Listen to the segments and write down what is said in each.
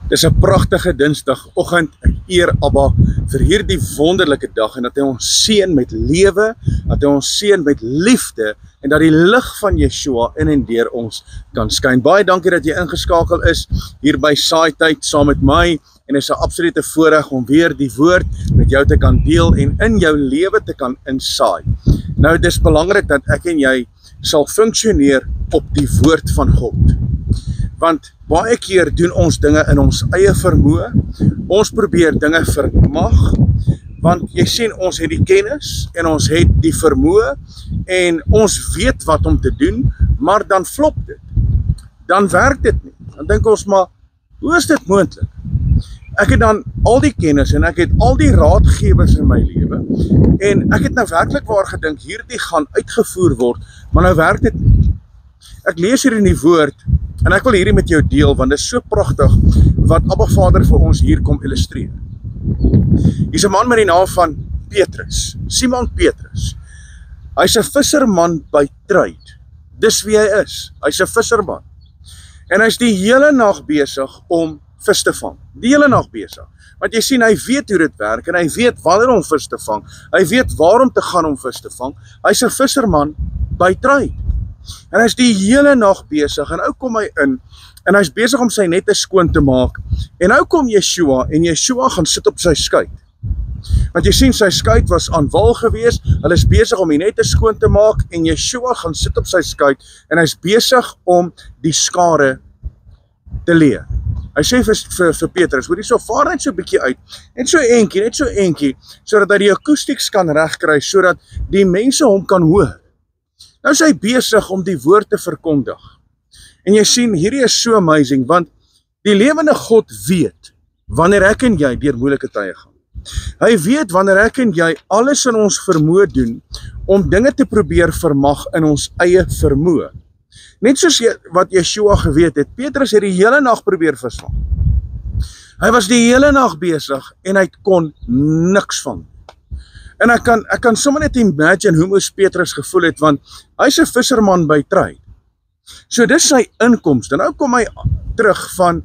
Dis 'n pragtige Dinsdagoggend. Ek eer Abba vir hierdie wonderlike dag en dat hy ons seën met lewe, dat hy ons seën met liefde en dat die lig van Yeshua in en deur ons kan skyn. Baie dankie dat jy ingeskakel is hier by Saaityd saam met my en dit is 'n absolute voorreg om weer die woord met jou te kan deel en in jou lewe te kan insaai. Nou, dis belangrik dat ek en jy sal funksioneer op die woord van God. Want baie keer doen ons dinge in ons eie vermoë. Ons probeer dinge vermag, want jy sien ons het die kennis en ons het die vermoë en ons weet wat om te doen, maar dan flop dit. Dan werk dit nie. Dan dink ons maar, hoe is dit moontlik? Ek het dan al die kennis en ek het al die raadgewers in my lewe en ek het nou werklik waar gedink hierdie gaan uitgevoer word, maar nou werk dit nie. Ek lees hier in die woord en ek wil hierdie met jou deel want dit is so pragtig wat Abba Vader vir ons hier kom illustreer. Hier's 'n man met die naam van Petrus, Simon Petrus. Hy's 'n visserman by trade. Dis wie hy is. Hy's 'n visserman. En hy's die hele nag besig om vis te vang. Die hele nag besig. Want jy sien, hy weet hoe dit werk en hy weet wanneer om vis te vang. Hy weet waarom te gaan om vis te vang. Hy's 'n visserman by trade. En hy's die hele nag besig en nou kom hy in en hy's besig om sy nette skoon te maak. En nou kom Yeshua en Yeshua gaan sit op sy skuit. Want jy sien, sy skuit was aan wal gewees, hulle is besig om die nette skoon te maak en Yeshua gaan sit op sy skuit en hy's besig om die skare te leer. Hy sê vir Petrus, hoor hierso, vaar net so 'n bietjie uit, net so eentjie, sodat hy die akoestieks kan regkry, sodat die mense hom kan hoor. Nou is hy besig om die woord te verkondig. En jy sien, hierdie is so amazing, want die lewende God weet, wanneer ek en jy deur moeilike tye gaan. Hy weet wanneer ek en jy alles in ons vermoë doen, om dinge te probeer vermag in ons eie vermoë. Net soos wat Yeshua geweet het, Petrus het die hele nag probeer visvang. Hy was die hele nag besig en hy kon niks vang. En ek kan sommer net imagine hoe moes Petrus gevoel het, want hy's 'n visserman by trade. So dis sy inkomste. Nou kom hy terug van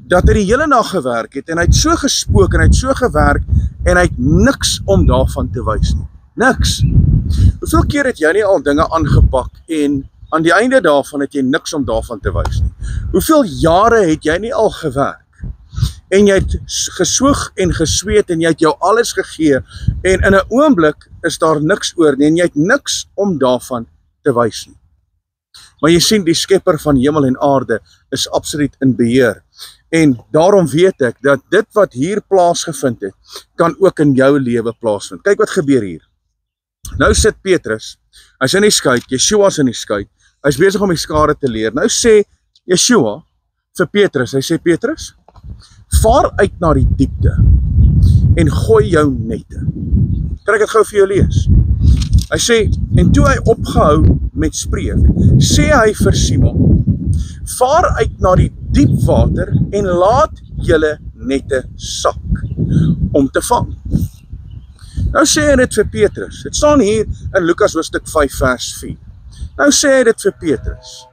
dat hy die hele nag gewerk het en hy het so gespook en hy het so gewerk en hy het niks om daarvan te wys nie. Niks. Hoeveel keer het jy nie al dinge aangepak en aan die einde daarvan het jy niks om daarvan te wys nie? Hoeveel jare het jy nie al gewerk en jy het geswoeg en gesweet en jy het jou alles gegee en in 'n oomblik is daar niks oor nie en jy het niks om daarvan te wys nie. Maar jy sien, die skepper van hemel en aarde is absoluut in beheer. En daarom weet ek dat dit wat hier plaasgevind het, kan ook in jou lewe plaasvind. Kyk wat gebeur hier. Nou sit Petrus, hy's in die skuit, Yeshua's in die skuit, hy's besig om die skare te leer. Nou sê Yeshua vir Petrus, hy sê, Petrus, vaar uit na die diepte en gooi jou nette. Kan ek dit gou vir jou lees? Hy sê, en toe hy opgehou met spreek, sê hy vir Simon, vaar uit na die diep water en laat julle nette sak om te vang. Nou sê hy dit vir Petrus. Dit staan hier in Lukas hoofstuk 5 vers 4. Nou sê hy dit vir Petrus.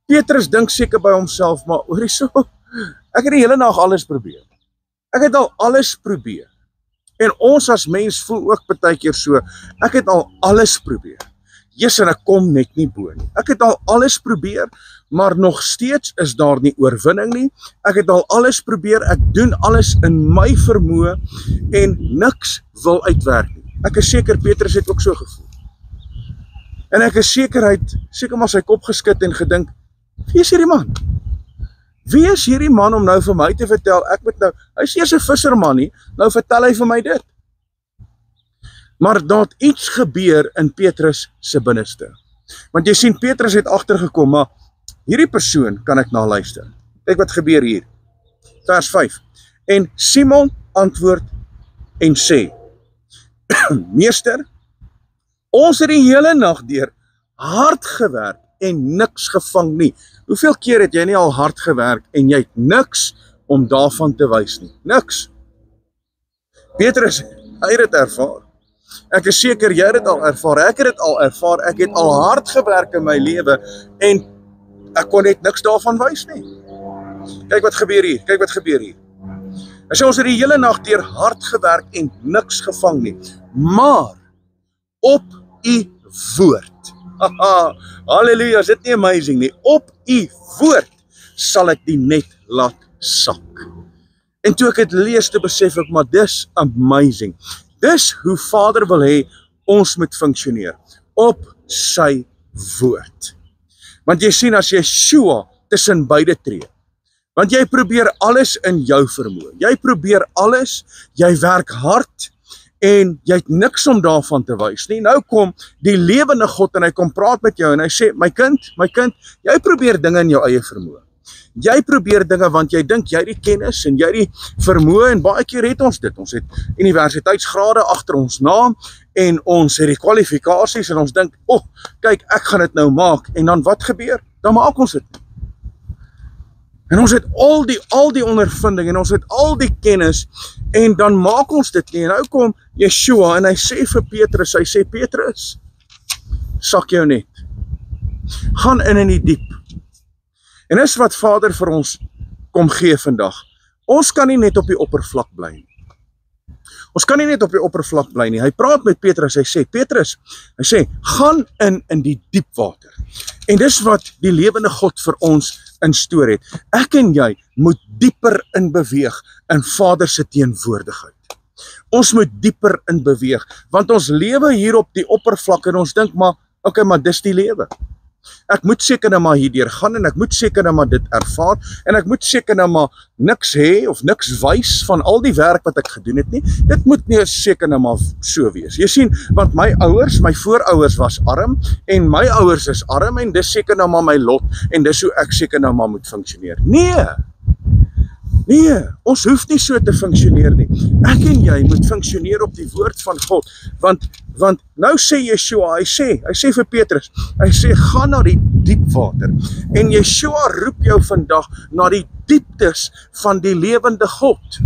Petrus dink seker by homself, maar hoor hierso, ek het die hele nag alles probeer. Ek het al alles probeer. En ons as mens voel ook partykeer so, ek het al alles probeer. Jesus, en ek kom net nie bo nie. Ek het al alles probeer, maar nog steeds is daar nie oorwinning nie. Ek het al alles probeer, ek doen alles in my vermoë en niks wil uitwerk nie. Ek is seker Petrus het ook so gevoel. En ek is seker hy het seker maar sy kop geskit en gedink, wie is hierdie man? Wie is hierdie man om nou vir my te vertel, ek moet nou, hy is eers 'n visserman nie, nou vertel hy vir my dit. Maar daar het iets gebeur in Petrus se binneste. Want jy sien, Petrus het agtergekom, maar hierdie persoon kan ek na luister. Kyk wat gebeur hier. Vers 5. En Simon antwoord en sê, Meester, ons het die hele nag deur hard gewerk en niks gevang nie. Hoeveel keer het jy nie al hard gewerk en jy het niks om daarvan te wys nie? Niks. Petrus, hy het dit ervaar. Ek is seker jy het dit al ervaar. Ek het dit al ervaar. Ek het al hard gewerk in my lewe en ek kon net niks daarvan wys nie. Kyk wat gebeur hier. Kyk wat gebeur hier. Hy sê ons het die hele nag deur hard gewerk en niks gevang nie, maar op u woord. Haha, halleluja, is dit nie amazing nie? Op u woord sal ek die net laat sak. En toe ek het lees, toe besef ek, maar dis amazing. Dis hoe Vader wil hê ons moet funksioneer, op sy woord. Want jy sien, as Yeshua tussen beide tree, want jy probeer alles in jou vermoë, jy probeer alles, jy werk hard, en jy het niks om daarvan te wys nie. Nou kom die lewende God en hy kom praat met jou en hy sê, my kind, jy probeer dinge in jou eie vermoë. Jy probeer dinge want jy dink jy die kennis en jy die vermoë, en baie keer het ons dit. Ons het universiteitsgrade agter ons naam en ons het die kwalifikasies en ons dink, kyk, ek gaan dit nou maak. En dan wat gebeur? Dan maak ons dit. En ons het al die ondervinding en ons het al die kennis en dan maak ons dit nie. En nou kom Yeshua en hy sê vir Petrus, hy sê, Petrus, sak jou net. Gaan in die diep. En dis wat Vader vir ons kom gee vandag. Ons kan nie net op die oppervlak bly nie. Ons kan nie net op die oppervlak bly nie. Hy praat met Petrus, hy sê, Petrus, hy sê, gaan in die diep water. En dis wat die lewende God vir ons instoor het. Ek en jy moet dieper in beweeg in Vader se teenwoordigheid. Ons moet dieper in beweeg, want ons lewe hier op die oppervlak en ons dink maar, maar dis die lewe. Ek moet seker nou maar hierdeur gaan en ek moet seker nou maar dit ervaar en ek moet seker nou maar niks hê of niks wys van al die werk wat ek gedoen het nie. Dit moet nie seker nou maar so wees. Jy sien, want my ouers, my voorouers was arm en my ouers is arm en dis seker nou maar my lot en dis hoe ek seker nou maar moet funksioneer. Nee, ons hoef nie so te funksioneer nie. Ek en jy moet funksioneer op die woord van God, want nou sê Yeshua, hy sê vir Petrus, hy sê, gaan na die diep water, en Yeshua roep jou vandag na die dieptes van die lewende God.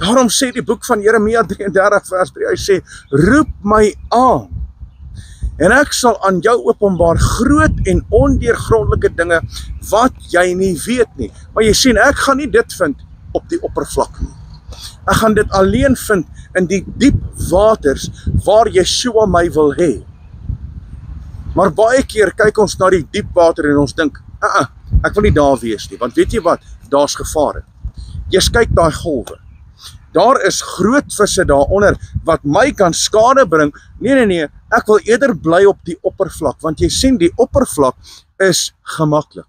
Daarom sê die boek van Jeremia 33 vers 3, hy sê, roep my aan, en ek sal aan jou openbaar groot en ondeurgrondelike dinge wat jy nie weet nie. Maar jy sien, ek gaan nie dit vind op die oppervlak nie. Ek gaan dit alleen vind in die diep waters waar Yeshua my wil hê. Maar baie keer kyk ons na die diep water en ons dink, ek wil nie daar wees nie, want weet jy wat? Daar's gevare. Jy kyk daai golwe. Daar is groot visse daaronder wat my kan skade bring. Nee, ek wil eerder bly op die oppervlak, want jy sien, die oppervlak is gemaklik.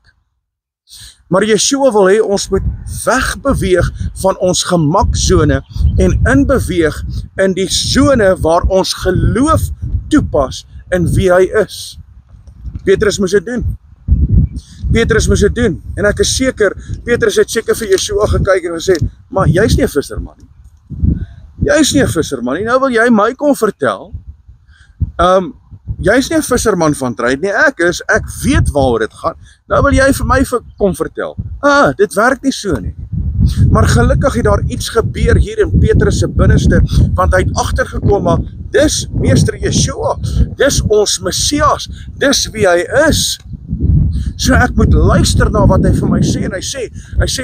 Maar Yeshua wil hê ons moet wegbeweeg van ons gemaksone en inbeweeg in die sone waar ons geloof toepas in wie hy is. Petrus moes dit doen. En ek is seker, Petrus het seker vir Yeshua gekyk en gesê, maar jy's nie 'n visserman nie. Nou wil jy my kom vertel, jy's nie 'n visserman van trade nie, ek weet waaroor dit gaan, nou wil jy vir my kom vertel, dit werk nie so nie. Maar gelukkig het daar iets gebeur hier in Petrus se binneste, want hy het agtergekom, maar dis meester Yeshua, dis ons Messias, dis wie hy is. So ek moet luister na wat hy vir my sê, en hy sê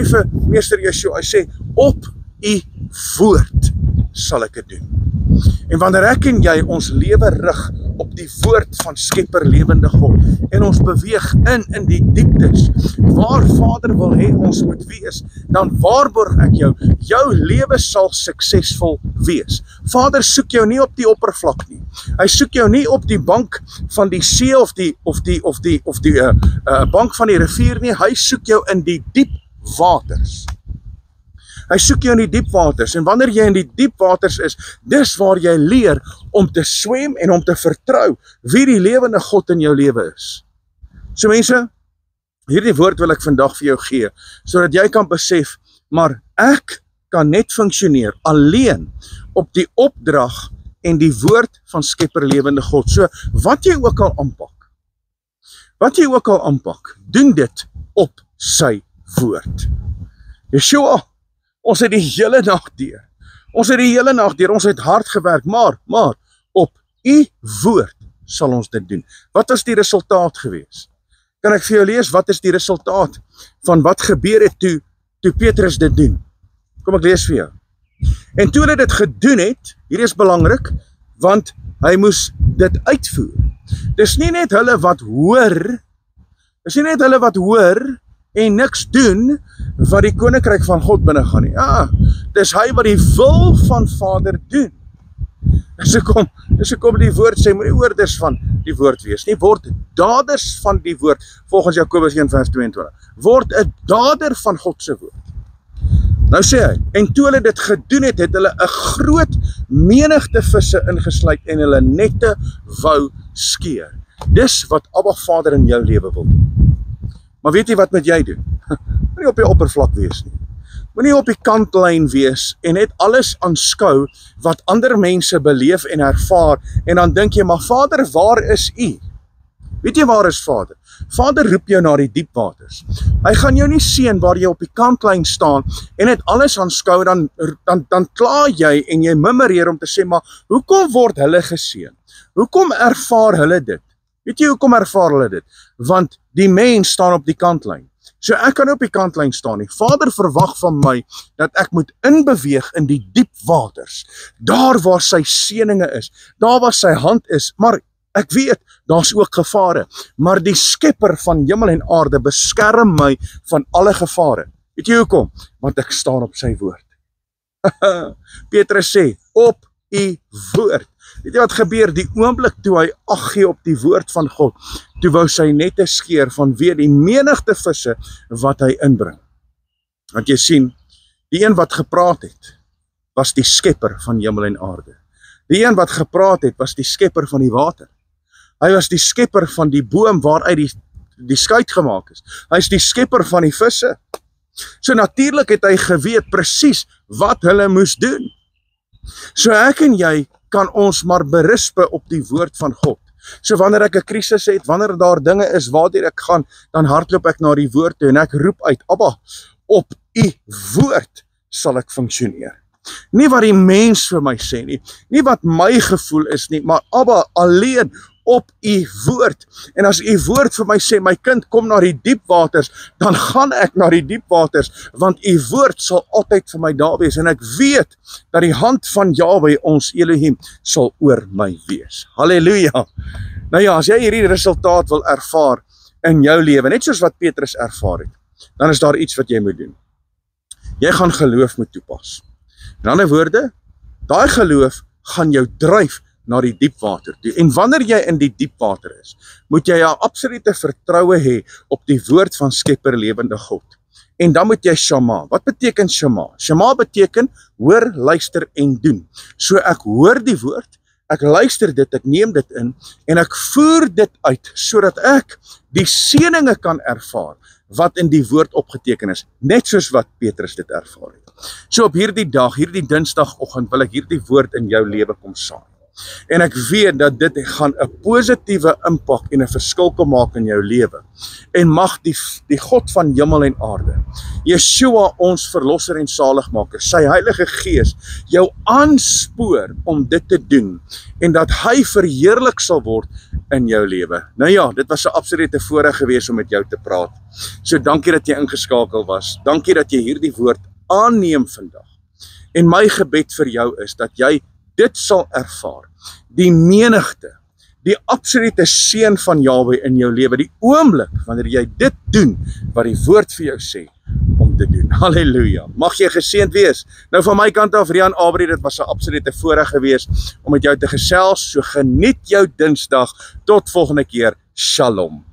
vir meester Yeshua, hy sê, op u woord sal ek dit doen. En wanneer ek en jy ons lewe rig op die woord van Skepper lewende God, en ons beweeg in die dieptes, waar Vader wil hê ons moet wees, dan waarborg ek jou lewe sal suksesvol wees. Vader soek jou nie op die oppervlak nie. Hy soek jou nie op die bank van die see of die bank van die rivier nie. Hy soek jou in die diep waters. Hy soek jou in die diep waters, en wanneer jy in die diep waters is, dis waar jy leer om te swem en om te vertrou wie die lewende God in jou lewe is. So mense, hierdie woord wil ek vandag vir jou gee, sodat jy kan besef, maar ek kan net funksioneer alleen op die opdrag en die woord van Skepper lewende God. So wat jy ook al aanpak, doen dit op sy woord. Yeshua, ons het die hele nag deur. Ons het hard gewerk, maar op u woord sal ons dit doen. Wat was die resultaat gewees? Kan ek vir jou lees, wat is die resultaat van wat gebeur het toe Petrus dit doen? Kom ek lees vir jou. En toe hulle dit gedoen het, hier is belangrik, want hy moes dit uitvoer. Dis nie net hulle wat hoor, en niks doen, wat die koninkryk van God binne gaan nie. Ja, dis hy wat die wil van Vader doen. Dis hoekom die woord sê, moenie hoorders van die woord wees nie, word daders van die woord, volgens Jakobus 1 vers 22. Word 'n dader van God se woord. Nou sê hy, en toe hulle dit gedoen het, het hulle 'n groot menigte visse ingesluit en hulle nette wou skeer. Dis wat Abba Vader in jou lewe wil doen. Maar weet jy wat moet jy doen? Moenie op die oppervlak wees nie. Moenie op die kantlyn wees en net alles aanskou wat ander mense beleef en ervaar en dan dink jy, maar Vader, waar is U? Weet jy waar is Vader? Vader roep jou na die diep waters. Hy gaan jou nie seën waar jy op die kantlyn staan en net alles aanskou, dan kla jy en jy mimmereer om te sê, maar hoekom word hulle geseën? Hoekom ervaar hulle dit? Weet jy hoekom ervaar hulle dit? Want die mens staan op die kantlyn. So ek kan op die kantlyn staan nie. Vader verwag van my dat ek moet inbeweeg in die diep waters. Daar waar sy seëninge is, daar waar sy hand is, maar ek weet, daar's ook gevare. Maar die skepper van hemel en aarde beskerm my van alle gevare. Weet jy hoekom? Want ek staan op sy woord. Petrus sê, op U woord. Weet jy wat gebeur? Die oomblik toe hy ag gee op die woord van God, toe wou sy nette skeer vanweë die menigte visse wat hy inbring. Want jy sien, die een wat gepraat het, was die skepper van hemel en aarde. Die een wat gepraat het, was die skepper van die water. Hy was die skepper van die boom waaruit die skuit gemaak is. Hy is die skepper van die visse. So natuurlik het hy geweet presies wat hulle moes doen. So ek en jy kan ons maar berispe op die woord van God. So wanneer ek 'n krisis het, wanneer daar dinge is waardeur ek gaan, dan hardloop ek na die woord toe en ek roep uit, Abba, op U woord sal ek funksioneer. Nie wat die mens vir my sê nie, nie wat my gevoel is nie, maar Abba, alleen op U woord. En as U woord vir my sê, my kind, kom na die diep waters, dan gaan ek na die diep waters, want U woord sal altyd vir my daar wees, en ek weet dat die hand van Jahwe, ons Elohim, sal oor my wees. Halleluja! Nou ja, as jy hierdie resultaat wil ervaar in jou lewe, net soos wat Petrus ervaar het, dan is daar iets wat jy moet doen. Jy gaan geloof moet toepas. In ander woorde, daai geloof gaan jou dryf na die diep water toe. En wanneer jy in die diep water is, moet jy 'n absolute vertroue hê op die woord van Skepper lewende God. En dan moet jy shama. Wat beteken shama? Shama beteken hoor, luister en doen. So ek hoor die woord, ek luister dit, ek neem dit in en ek voer dit uit sodat ek die seëninge kan ervaar wat in die woord opgeteken is, net soos wat Petrus dit ervaar het. So op hierdie dag, hierdie dinsdagoggend wil ek hierdie woord in jou lewe kom saai. En ek weet dat dit gaan 'n positiewe impak en 'n verskil kom maak in jou lewe. En mag die God van hemel en aarde, Yeshua ons verlosser en saligmaker, sy Heilige Gees jou aanspoor om dit te doen en dat hy verheerlik sal word in jou lewe. Nou ja, dit was 'n absolute voorreg gewees om met jou te praat. So dankie dat jy ingeskakel was. Dankie dat jy hierdie woord aanneem vandag. En my gebed vir jou is dat jy dit sal ervaar, die menigte, die absolute seën van Jahwe in jou lewe, die oomblik wanneer jy dit doen, wat die woord vir jou sê, om te doen. Halleluja, mag jy geseënd wees. Nou van my kant af, Rian Abri, dit was 'n absolute voorreg gewees om met jou te gesels, so geniet jou Dinsdag, tot volgende keer, Shalom.